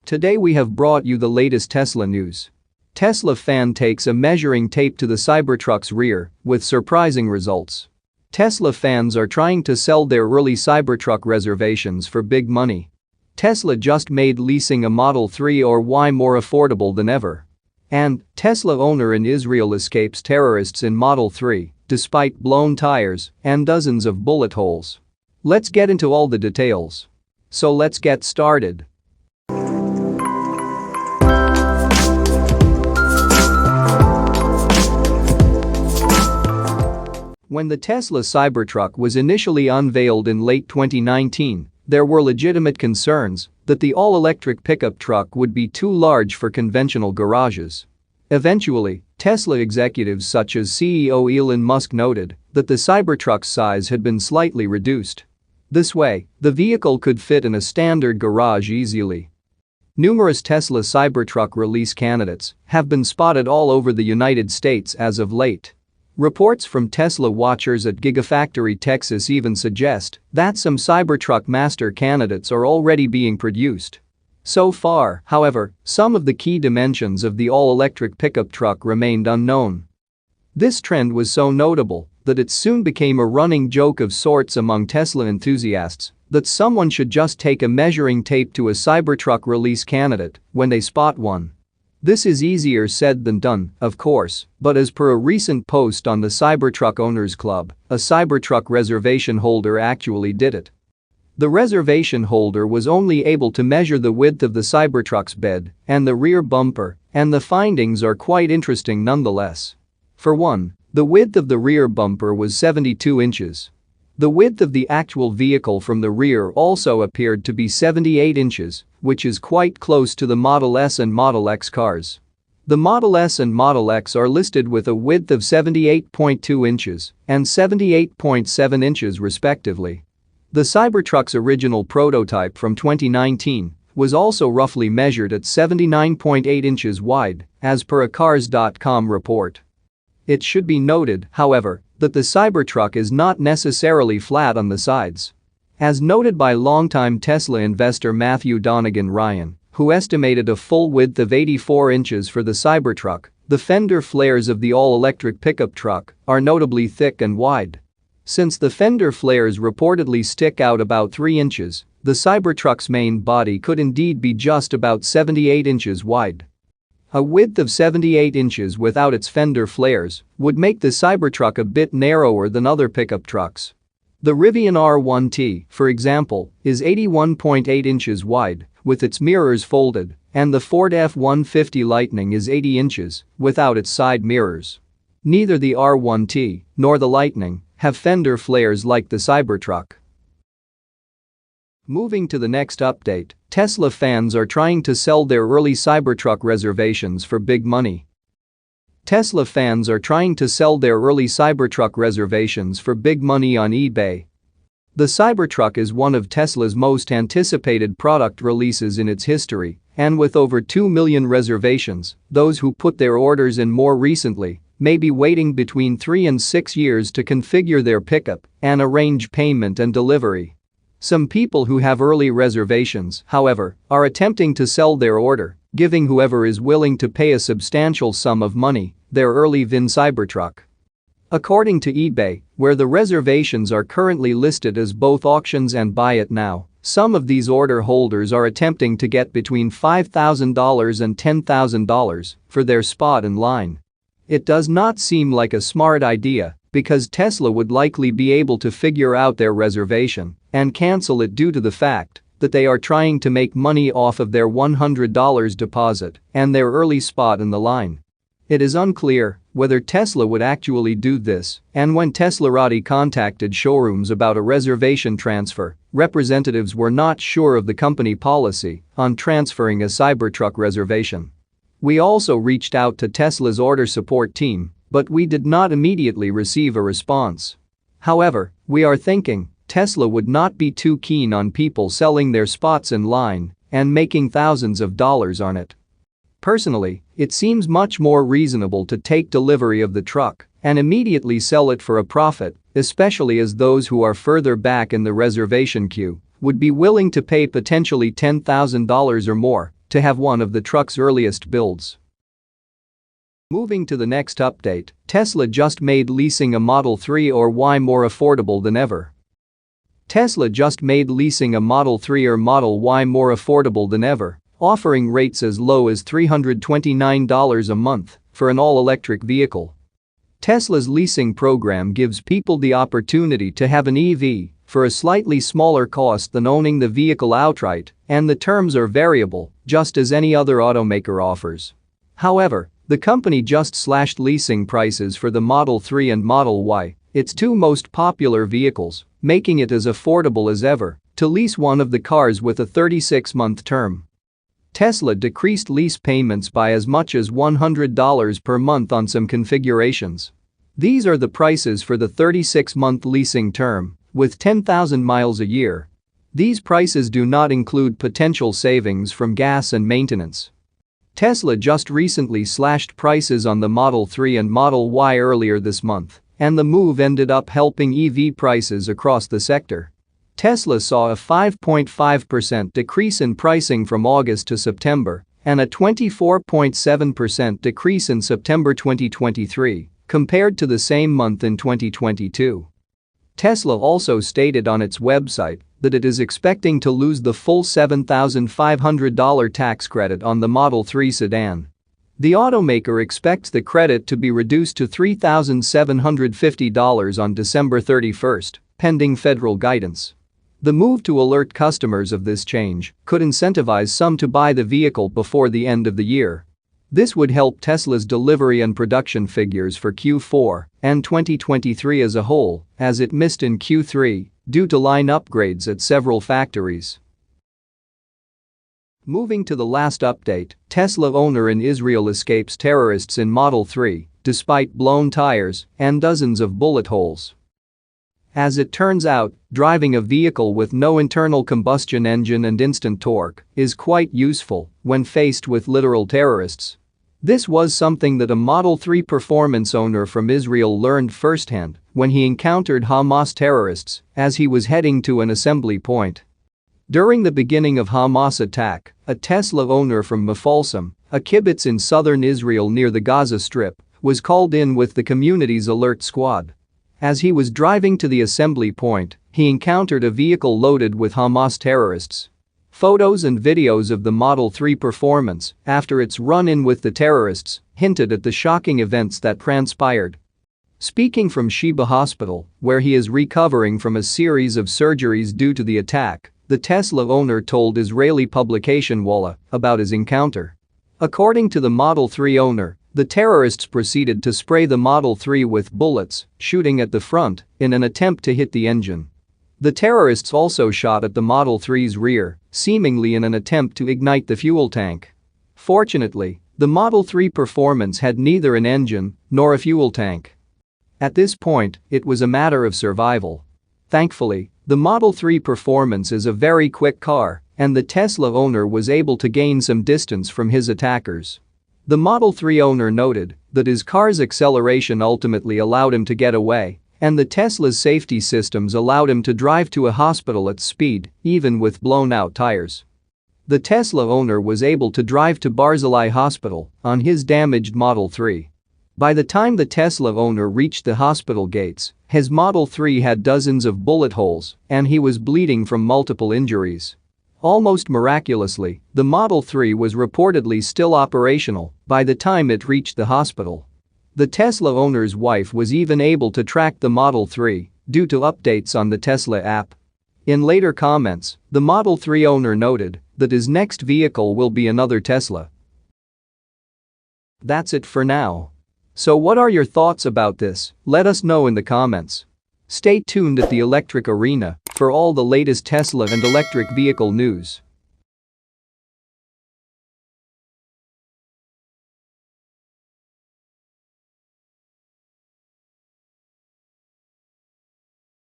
Today we have brought you the latest Tesla news. Tesla fan takes a measuring tape to the Cybertruck's rear with surprising results. Tesla fans are trying to sell their early Cybertruck reservations for big money. Tesla just made leasing a Model 3 or Y more affordable than ever. And Tesla owner in Israel escapes terrorists in Model 3 despite blown tires and dozens of bullet holes. Let's get into all the details. So let's get started. When the Tesla Cybertruck was initially unveiled in late 2019, there were legitimate concerns that the all-electric pickup truck would be too large for conventional garages. Eventually, Tesla executives such as CEO Elon Musk noted that the Cybertruck's size had been slightly reduced. This way, the vehicle could fit in a standard garage easily. Numerous Tesla Cybertruck release candidates have been spotted all over the United States as of late. Reports from Tesla watchers at Gigafactory Texas even suggest that some Cybertruck master candidates are already being produced. So far, however, some of the key dimensions of the all-electric pickup truck remained unknown. This trend was so notable that it soon became a running joke of sorts among Tesla enthusiasts that someone should just take a measuring tape to a Cybertruck release candidate when they spot one. This is easier said than done, of course, but as per a recent post on the Cybertruck Owners Club, a Cybertruck reservation holder actually did it. The reservation holder was only able to measure the width of the Cybertruck's bed and the rear bumper, and the findings are quite interesting nonetheless. For one, the width of the rear bumper was 72 inches. The width of the actual vehicle from the rear also appeared to be 78 inches, which is quite close to the Model S and Model X cars. The Model S and Model X are listed with a width of 78.2 inches and 78.7 inches respectively. The Cybertruck's original prototype from 2019 was also roughly measured at 79.8 inches wide, as per a Cars.com report. It should be noted, however, that the Cybertruck is not necessarily flat on the sides. As noted by longtime Tesla investor Matthew Donegan Ryan, who estimated a full width of 84 inches for the Cybertruck, the fender flares of the all-electric pickup truck are notably thick and wide. Since the fender flares reportedly stick out about 3 inches, the Cybertruck's main body could indeed be just about 78 inches wide. A width of 78 inches without its fender flares would make the Cybertruck a bit narrower than other pickup trucks. The Rivian R1T, for example, is 81.8 inches wide, with its mirrors folded, and the Ford F-150 Lightning is 80 inches, without its side mirrors. Neither the R1T nor the Lightning have fender flares like the Cybertruck. Moving to the next update, Tesla fans are trying to sell their early Cybertruck reservations for big money. Tesla fans are trying to sell their early Cybertruck reservations for big money on eBay. The Cybertruck is one of Tesla's most anticipated product releases in its history, and with over 2 million reservations, those who put their orders in more recently may be waiting between 3 and 6 years to configure their pickup and arrange payment and delivery. Some people who have early reservations, however, are attempting to sell their order, giving whoever is willing to pay a substantial sum of money their early VIN Cybertruck. According to eBay, where the reservations are currently listed as both auctions and buy it now, some of these order holders are attempting to get between $5,000 and $10,000 for their spot in line. It does not seem like a smart idea because Tesla would likely be able to figure out their reservation and cancel it due to the fact that they are trying to make money off of their $100 deposit and their early spot in the line. It is unclear whether Tesla would actually do this, and when Teslarati contacted showrooms about a reservation transfer, representatives were not sure of the company policy on transferring a Cybertruck reservation. We also reached out to Tesla's order support team, but we did not immediately receive a response. However, we are thinking Tesla would not be too keen on people selling their spots in line and making thousands of dollars on it. Personally, it seems much more reasonable to take delivery of the truck and immediately sell it for a profit, especially as those who are further back in the reservation queue would be willing to pay potentially $10,000 or more to have one of the truck's earliest builds. Moving to the next update, Tesla just made leasing a Model 3 or Y more affordable than ever. Tesla just made leasing a Model 3 or Model Y more affordable than ever, offering rates as low as $329 a month for an all-electric vehicle. Tesla's leasing program gives people the opportunity to have an EV for a slightly smaller cost than owning the vehicle outright, and the terms are variable, just as any other automaker offers. However, the company just slashed leasing prices for the Model 3 and Model Y, its two most popular vehicles, making it as affordable as ever to lease one of the cars with a 36-month term. Tesla decreased lease payments by as much as $100 per month on some configurations. These are the prices for the 36-month leasing term, with 10,000 miles a year. These prices do not include potential savings from gas and maintenance. Tesla just recently slashed prices on the Model 3 and Model Y earlier this month, and the move ended up helping EV prices across the sector. Tesla saw a 5.5% decrease in pricing from August to September and a 24.7% decrease in September 2023 compared to the same month in 2022. Tesla also stated on its website that it is expecting to lose the full $7,500 tax credit on the Model 3 sedan. The automaker expects the credit to be reduced to $3,750 on December 31, pending federal guidance. The move to alert customers of this change could incentivize some to buy the vehicle before the end of the year. This would help Tesla's delivery and production figures for Q4 and 2023 as a whole, as it missed in Q3 due to line upgrades at several factories. Moving to the last update, Tesla owner in Israel escapes terrorists in Model 3 despite blown tires and dozens of bullet holes. As it turns out, driving a vehicle with no internal combustion engine and instant torque is quite useful when faced with literal terrorists. This was something that a Model 3 performance owner from Israel learned firsthand when he encountered Hamas terrorists as he was heading to an assembly point. During the beginning of Hamas attack, a Tesla owner from Mefalsim, a kibbutz in southern Israel near the Gaza Strip, was called in with the community's alert squad. As he was driving to the assembly point, he encountered a vehicle loaded with Hamas terrorists. Photos and videos of the Model 3 performance after its run-in with the terrorists hinted at the shocking events that transpired. Speaking from Sheba Hospital, where he is recovering from a series of surgeries due to the attack, the Tesla owner told Israeli publication Walla about his encounter. According to the Model 3 owner, the terrorists proceeded to spray the Model 3 with bullets, shooting at the front in an attempt to hit the engine. The terrorists also shot at the Model 3's rear, seemingly in an attempt to ignite the fuel tank. Fortunately, the Model 3 Performance had neither an engine nor a fuel tank. At this point, it was a matter of survival. Thankfully, the Model 3 Performance is a very quick car, and the Tesla owner was able to gain some distance from his attackers. The Model 3 owner noted that his car's acceleration ultimately allowed him to get away, and the Tesla's safety systems allowed him to drive to a hospital at speed, even with blown-out tires. The Tesla owner was able to drive to Barzilai Hospital on his damaged Model 3. By the time the Tesla owner reached the hospital gates, his Model 3 had dozens of bullet holes, and he was bleeding from multiple injuries. Almost miraculously, the Model 3 was reportedly still operational by the time it reached the hospital. The Tesla owner's wife was even able to track the Model 3 due to updates on the Tesla app. In later comments, the Model 3 owner noted that his next vehicle will be another Tesla. That's it for now. So what are your thoughts about this? Let us know in the comments. Stay tuned at the Electric Arena for all the latest Tesla and electric vehicle news.